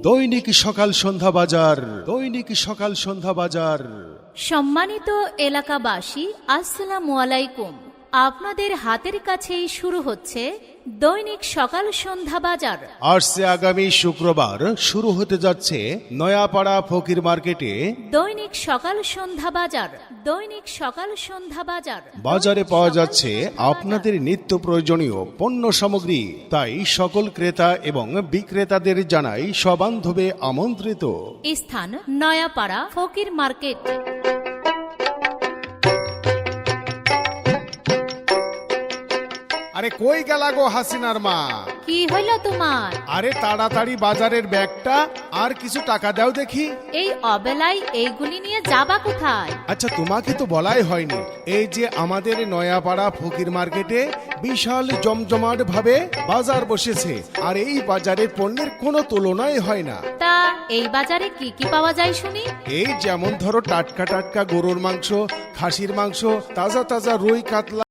দৈনিক সকাল সন্ধ্যা বাজার, দৈনিক সকাল সন্ধ্যা বাজার। সম্মানিত এলাকাবাসী, আসসালামু আলাইকুম। আপনাদের হাতের কাছেই শুরু হচ্ছে দৈনিক সকাল সন্ধ্যা বাজার। আসছে আগামী শুক্রবার শুরু হতে যাচ্ছে নয়াপাড়া ফকির মার্কেটে দৈনিক সকাল সন্ধ্যা বাজার, দৈনিক সকাল সন্ধ্যা বাজার। বাজারে পাওয়া যাচ্ছে আপনাদের নিত্য প্রয়োজনীয় পণ্য সামগ্রী। তাই সকল ক্রেতা এবং বিক্রেতাদের জানাই সবান্ধবে আমন্ত্রিত। স্থান নয়াপাড়া ফকির মার্কেট। আরে কই গেলা গো হাসিনার মা? কি হইল তোমার? আরে তাড়াতাড়ি বাজারের ব্যাগটা আর কিছু টাকা দাও দেখি। এই অবেলায় এইগুলি নিয়ে যাবা কোথায়? আচ্ছা, তোমাকে তো বলাই হয়নি, এই যে আমাদের নয়াপাড়া ফকির মার্কেটে বিশাল জমজমাট ভাবে বাজার বসেছে, আর এই বাজারের পণ্যের কোনো তুলনাই হয় না। তা এই বাজারে কি কি পাওয়া যায় শুনি? এই যেমন ধরো টাটকা টাটকা গরুর মাংস, খাসির মাংস, তাজা তাজা রুই কাতলা,